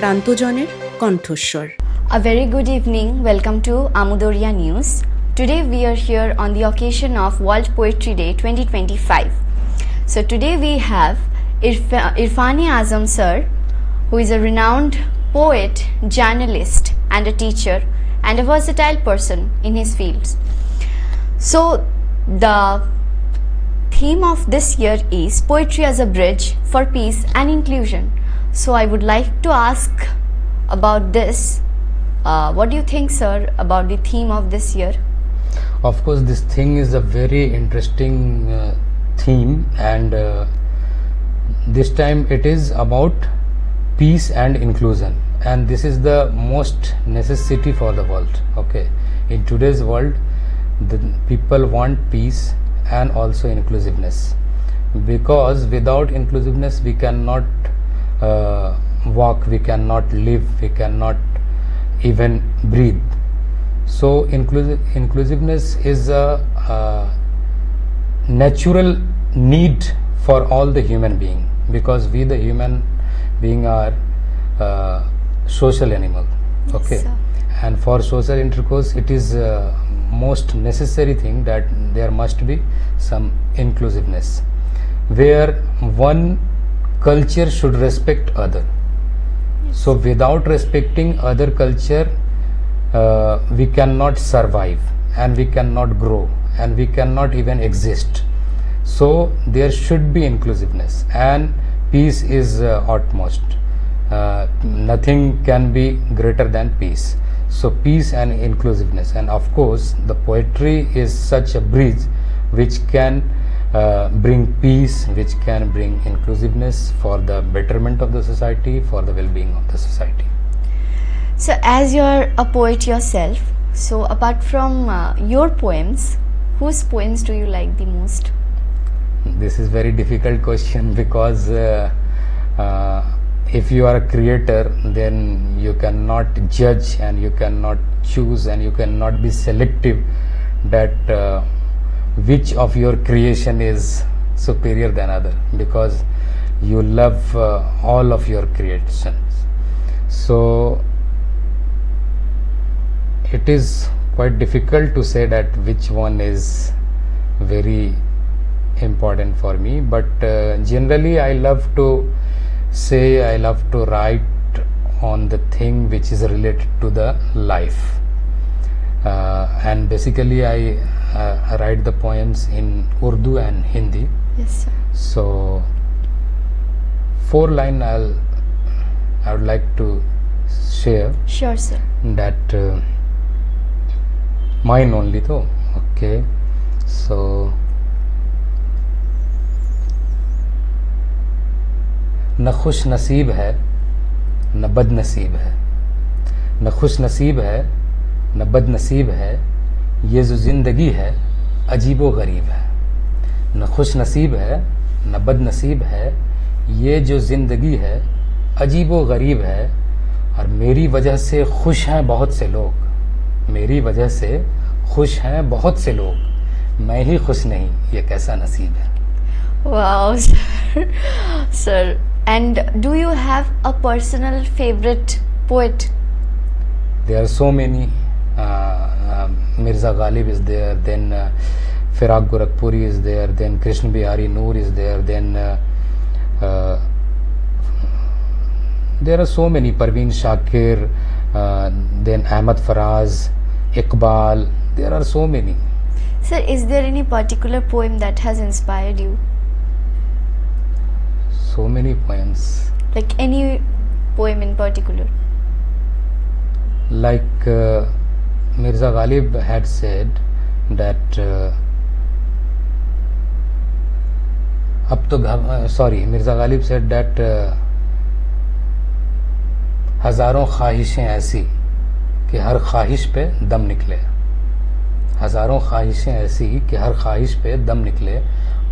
প্রান্তজনের কণ্ঠস্বর। A very good evening. Welcome to Amudoria News. Today we are here on the occasion of World Poetry Day 2025. So today we have Irfani Azam sir, who is a renowned poet, journalist and a teacher and a versatile person in his fields. So the theme of this year is Poetry as a Bridge for Peace and Inclusion. So I would like to ask about this. What do you think, sir, about the theme of this year? Of course, this thing is a very interesting theme, and this time it is about peace and inclusion, and this is the most necessity for the world. Okay, in today's world, the people want peace and also inclusiveness, because without inclusiveness we cannot walk, we cannot live, we cannot even breathe. So inclusiveness is a natural need for all the human being, because we the human being are social animal. Okay, Yes, sir. and for social intercourse it is most necessary thing that there must be some inclusiveness, where one culture should respect other. So without respecting other culture, we cannot survive, and we cannot grow, and we cannot even exist. So there should be inclusiveness, and peace is utmost. Nothing can be greater than peace. So peace and inclusiveness, and of course the poetry is such a bridge which can bring peace, which can bring inclusiveness for the betterment of the society, for the well-being of the society. So as you're a poet yourself, so apart from your poems, whose poems do you like the most? This is very difficult question, because if you are a creator, then you cannot judge and you cannot choose and you cannot be selective that which of your creation is superior than other, because you love all of your creations. So it is quite difficult to say that which one is very important for me, but generally I love to say, I love to write on the thing which is related to the life, and basically I write the poems in Urdu and Hindi. Yes, sir. So 4 line I would like to share, Sure, sir. that mine only though. Okay, so न खुश नसीब है न बद नसीब है, न खुश नसीब है न बद नसीब है, ये जो ज़िंदगी है अजीबो गरीब है। न खुश नसीब है न बद नसीब है, ये जो ज़िंदगी है अजीबो गरीब है, और मेरी वजह से खुश हैं बहुत से लोग, मेरी वजह से खुश हैं बहुत से लोग, मैं ही खुश नहीं, ये कैसा नसीब है। Wow, sir. Sir, and do you have a personal favorite poet? There are so many. Mirza Ghalib is there, then Firaq Gorakhpuri is there, then Krishna Bihari Noor is there, then there are so many. Parveen Shakir, then Ahmad Faraz, Iqbal. There are so many. Sir, is there any particular poem that has inspired you? So many poems. Like any poem in particular? Like Mirza Ghalib had said that Mirza Ghalib said that हजारों ख्वाहिशें ऐसी कि हर ख्वाहिश पे दम निकले, हजारों ख्वाहिशें ऐसी कि हर ख्वाहिश पे दम निकले,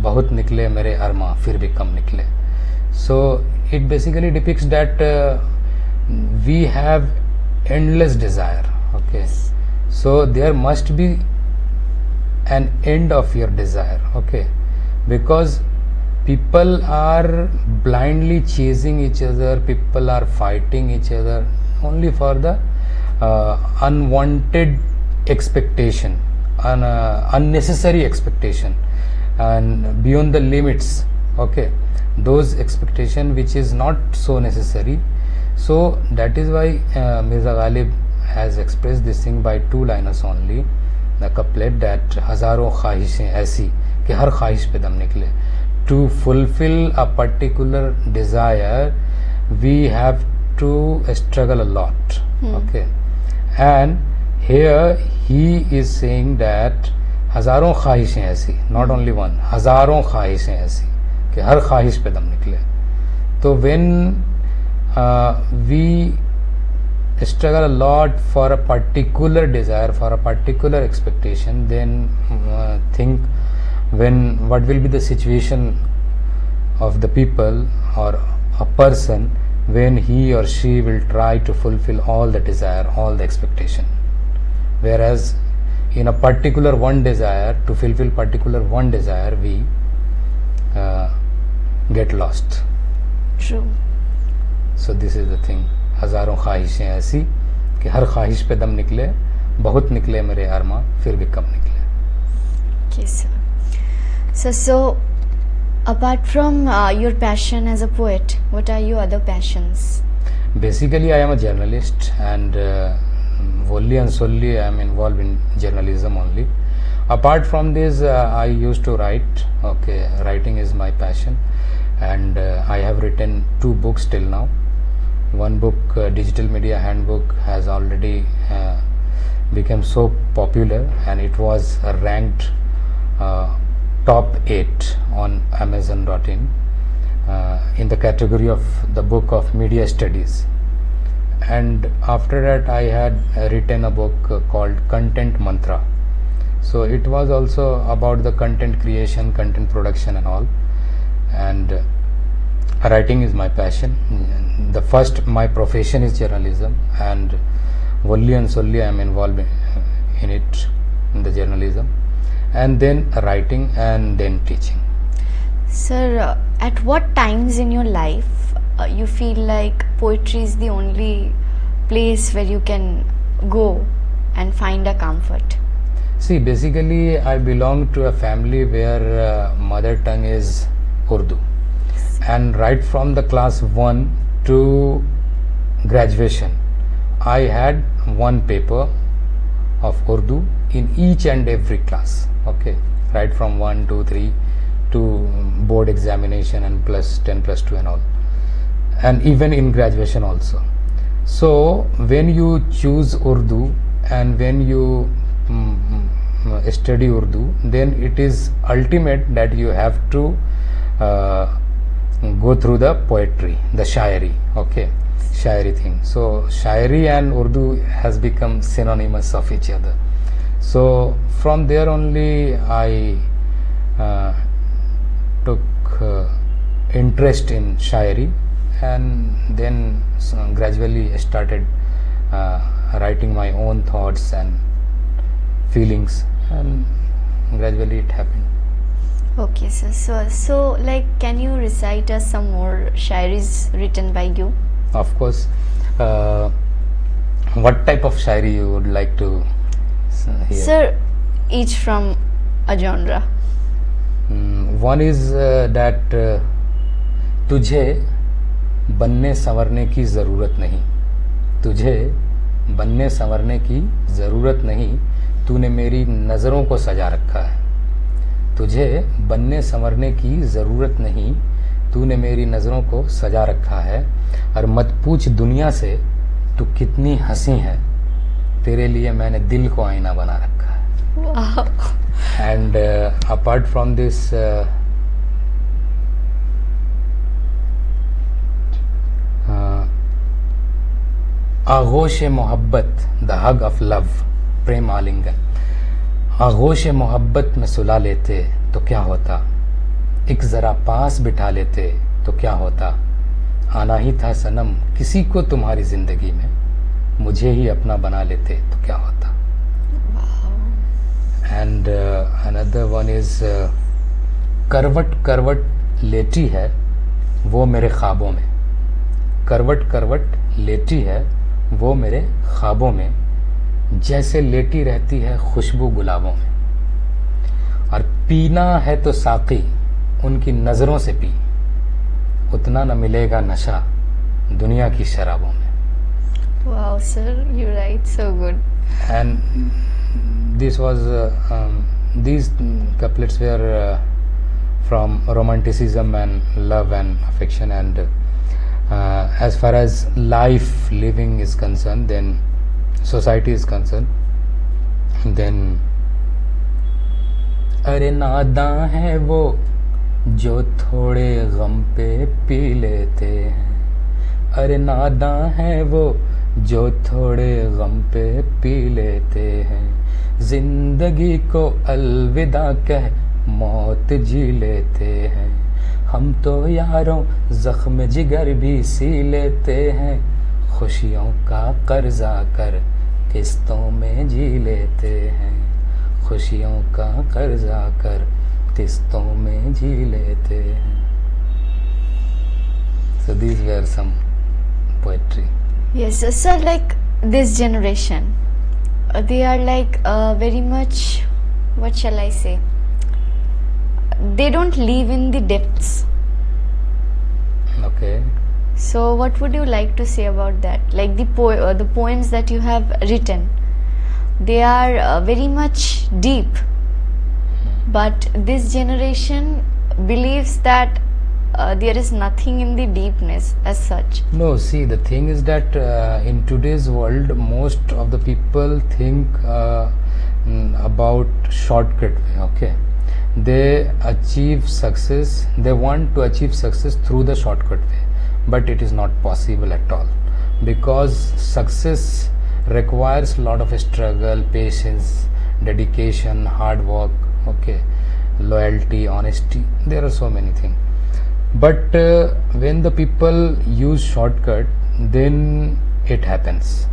बहुत निकले मेरे अरमां फिर भी कम निकले. So it basically depicts that we have endless desire. Okay, so there must be an end of your desire. Okay, because people are blindly chasing each other, people are fighting each other only for the unwanted expectation, unnecessary expectation, and beyond the limits. Okay, those expectation which is not so necessary. So that is why Mirza Ghalib has expressed this thing by two liners only, the couplet that हजारों ख्वाहिशें ऐसी कि हर ख्वाहिश पे दम निकले. To fulfill a particular desire, we have to struggle a lot. Okay, and here he is saying that हजारों ख्वाहिशें ऐसी, not only one, हजारों ख्वाहिशें ऐसी कि हर ख्वाहिश पे दम निकले. तो when we struggle a lot for a particular desire, for a particular expectation, then think what will be the situation of the people or a person when he or she will try to fulfill all the desire, all the expectation. Whereas in a particular one desire, to fulfill particular one desire, we get lost. True. So this is the thing. हजारों ख्वाहिशें ऐसी कि हर ख्वाहिश पे दम निकले, बहुत निकले मेरे अरमा फिर भी कम निकले. Okay, sir. So apart from your passion as a poet, what are your other passions? Basically, I am a journalist, and wholly and solely I am involved in journalism only. Apart from this, I used to write. Okay, writing is my passion, and I have written 2 books till now. One book, Digital Media Handbook, has already become so popular, and it was ranked top 8 on Amazon.in in the category of the book of media studies. And after that, I had written a book called Content Mantra. So it was also about the content creation, content production and all. And writing is my passion. My profession is journalism, and wholly and solely I am involved in it, in the journalism, and then writing, and then teaching. Sir, at what times in your life you feel like poetry is the only place where you can go and find a comfort? See, basically I belong to a family where mother tongue is Urdu, and right from the class 1 to graduation, I had one paper of Urdu in each and every class. Okay, right from 1, 2, 3 to board examination and plus 10 plus 2 and all, and even in graduation also. So when you choose Urdu and when you study Urdu, then it is ultimate that you have to go through the poetry, the shairi. Okay, shairi thing. So shairi and Urdu has become synonymous of each other. So from there only I took interest in shairi, and then gradually started writing my own thoughts and feelings, and gradually it happened. Okay, sir. So like, can you recite us some more shairis written by you? Of course. What type of shairi you would like to hear? Sir, each from a genre. One is that तुझे बनने संवरने की ज़रूरत नहीं, तुझे बनने संवरने की ज़रूरत नहीं, तूने मेरी नज़रों को सजा रखा है. तुझे बनने संवरने की ज़रूरत नहीं, तूने मेरी नज़रों को सजा रखा है. और मत पूछ दुनिया से तू कितनी हंसी है, तेरे लिए मैंने दिल को आईना बना रखा है. Wow. And apart from this, आगोश मोहब्बत, द हग ऑफ लव, प्रेम आलिंगन. आगोश मोहब्बत में सुला लेते तो क्या होता, एक ज़रा पास बिठा लेते तो क्या होता. आना ही था सनम किसी को तुम्हारी ज़िंदगी में, मुझे ही अपना बना लेते तो क्या होता. And another one is करवट करवट लेटी है वो मेरे ख्वाबों में, करवट करवट लेटी है वो मेरे ख्वाबों में, जैसे लेटी रहती है खुशबू गुलाबों में। और पीना है तो साकी उनकी नजरों से पी, उतना न मिलेगा नशा दुनिया की शराबों में। Wow, sir, you write so good. And this was these couplets were from romanticism and love and affection, and as far as life living is concerned, then society is concerned, then अरे नादां है वो जो थोड़े गम पे P लेते हैं, अरे नादां है वो जो थोड़े गम पे पी लेते हैं, जिंदगी को अलविदा कह मौत जी लेते हैं, हम तो यारों जख्म जिगर भी सी लेते हैं, खुशियों का कर्जा कर किस्तों में जी लेते हैं, खुशियों का कर्जा कर किस्तों में जी लेते हैं। So these were some poetry. Yes, sir, like this generation, they are like very much, what shall I say? They don't live in the depths. Okay. So what would you like to say about that? Like the poems that you have written, they are very much deep, but this generation believes that there is nothing in the deepness as such. No, see, the thing is that in today's world, most of the people think about shortcut way, okay? They achieve success, they want to achieve success through the shortcut way, but it is not possible at all, because success requires a lot of struggle, patience, dedication, hard work, okay, loyalty, honesty. There are so many things. But when the people use shortcut, then it happens.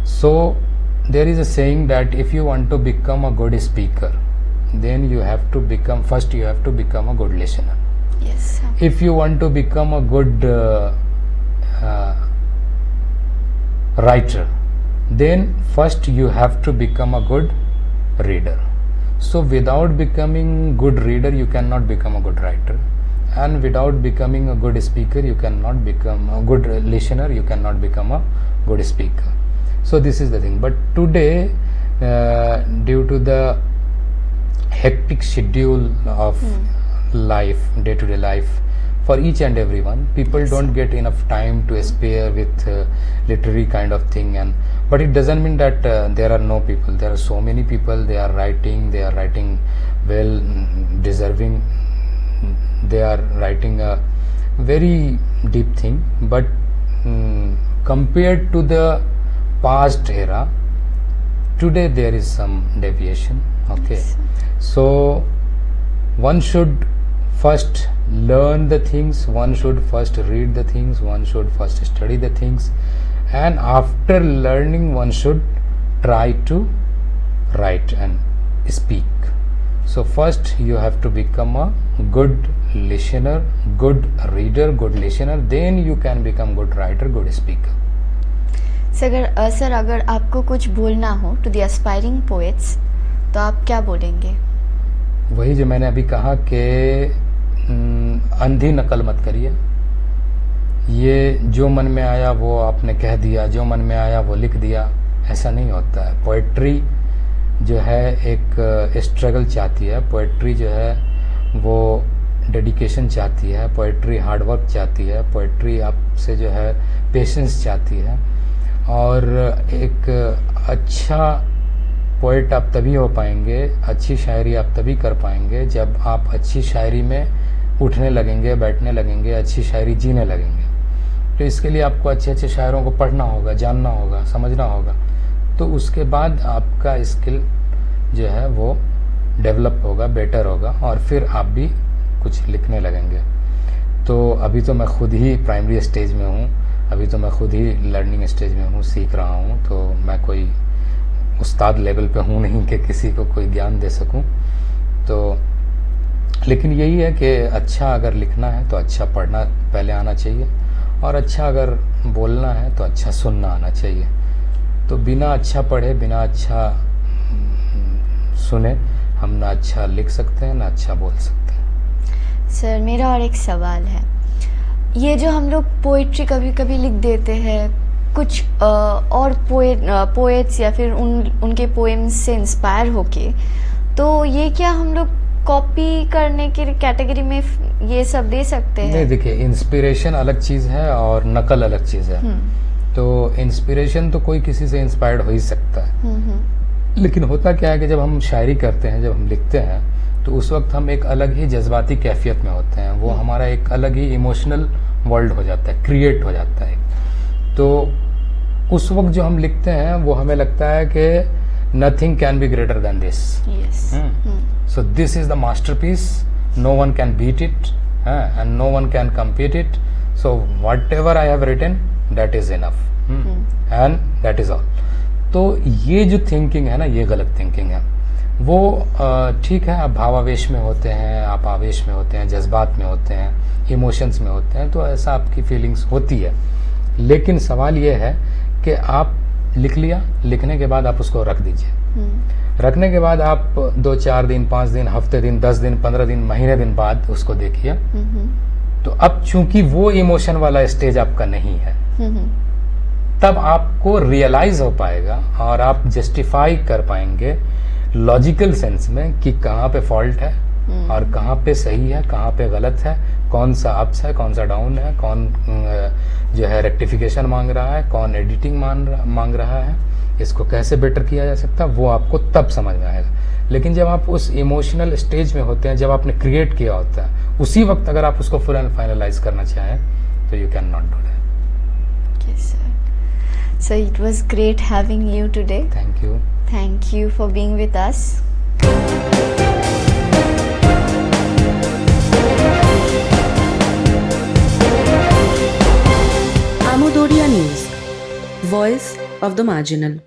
So there is a saying that if you want to become a good speaker, then you have to become, first you have to become a good listener. Yes. If you want to become a good writer, then first you have to become a good reader. So without becoming good reader, you cannot become a good writer, and without becoming a good speaker, you cannot become a good listener, you cannot become a good speaker. So this is the thing. But today, due to the hectic schedule of life, day-to-day life, for each and everyone, people don't get enough time to spare with literary kind of thing. And but it doesn't mean that there are no people. There are so many people. They are writing well, deserving. They are writing a very deep thing, but compared to the past era, today there is some deviation. Okay, so one should first learn the things, one should first read the things, one should first study the things, and after learning one should try to write and speak. So first you have to become a good listener, good reader, good listener, then you can become good writer, good speaker. Sir अगर आपको कुछ बोलना हो to the aspiring poets, तो आप क्या बोलेंगे? वही जो मैंने अभी कहा कि अंधी नकल मत करिए। ये जो मन में आया वो आपने कह दिया, जो मन में आया वो लिख दिया, ऐसा नहीं होता है। पोएट्री जो है एक स्ट्रगल चाहती है, पोएट्री जो है वो डेडिकेशन चाहती है, पोएट्री हार्डवर्क चाहती है, पोएट्री आपसे जो है पेशेंस चाहती है। और एक अच्छा पोएट आप तभी हो पाएंगे, अच्छी शायरी आप तभी कर पाएंगे जब आप अच्छी शायरी में उठने लगेंगे, बैठने लगेंगे, अच्छी शायरी जीने लगेंगे। तो इसके लिए आपको अच्छे अच्छे शायरों को पढ़ना होगा, जानना होगा, समझना होगा, तो उसके बाद आपका स्किल जो है वो डेवलप होगा, बेटर होगा, और फिर आप भी कुछ लिखने लगेंगे। तो अभी तो मैं खुद ही प्राइमरी स्टेज में हूँ, अभी तो मैं खुद ही लर्निंग स्टेज में हूँ, सीख रहा हूँ, तो मैं कोई उस्ताद लेवल पे हूँ नहीं कि किसी को कोई ज्ञान दे सकूँ। तो लेकिन यही है कि अच्छा अगर लिखना है तो अच्छा पढ़ना पहले आना चाहिए, और अच्छा अगर बोलना है तो अच्छा सुनना आना चाहिए। तो बिना अच्छा पढ़े, बिना अच्छा सुने हम ना अच्छा लिख सकते हैं ना अच्छा बोल सकते हैं। सर मेरा और एक सवाल है, ये जो हम लोग पोइट्री कभी कभी लिख देते हैं, कुछ और पोएट्स या फिर उनके पोएम्स से इंस्पायर होके, तो ये क्या हम लोग कॉपी करने की कैटेगरी में ये सब दे सकते हैं? नहीं, देखिए इंस्पिरेशन अलग चीज़ है और नकल अलग चीज़ है। तो इंस्पिरेशन तो कोई किसी से इंस्पायर्ड हो ही सकता है, लेकिन होता क्या है कि जब हम शायरी करते हैं, जब हम लिखते हैं, तो उस वक्त हम एक अलग ही जज्बाती कैफियत में होते हैं। वो हमारा एक अलग ही इमोशनल वर्ल्ड हो जाता है, क्रिएट हो जाता है। तो उस वक्त जो हम लिखते हैं वो हमें लगता है कि nothing can be greater than this, so this is the masterpiece, no one can beat it and no one can compete it, so whatever I have written that is enough and that is all. तो ये जो thinking है ना, ये गलत thinking है। वो ठीक है, आप भावावेश में होते हैं, आप आवेश में होते हैं, जज्बात में होते हैं, इमोशंस में होते हैं, तो ऐसा आपकी फीलिंग्स होती है। लेकिन सवाल ये है कि आप लिख लिया, लिखने के बाद आप उसको रख दीजिए। रखने के बाद आप 2-4 दिन, 5 दिन, हफ्ते दिन, 10 दिन, 15 दिन, महीने दिन बाद उसको देखिए, तो अब चूंकि वो इमोशन वाला स्टेज आपका नहीं है, तब आपको रियलाइज हो पाएगा और आप जस्टिफाई कर पाएंगे लॉजिकल सेंस में कि कहाँ पे फॉल्ट है और कहाँ पे सही है, कहाँ पे गलत है, कौन सा अप्स है, कौन सा डाउन है, कौन जो है रेक्टिफिकेशन मांग रहा है, कौन एडिटिंग मांग रहा है, इसको कैसे बेटर किया जा सकता है, वो आपको तब समझ में आएगा। लेकिन जब आप उस इमोशनल स्टेज में होते हैं, जब आपने क्रिएट किया होता है, उसी वक्त अगर आप उसको फुल एंड फाइनलाइज करना चाहें तो you can not do that. So it was great having you today. Thank you. Thank you for being with us. Amudoria News, voice of the marginal.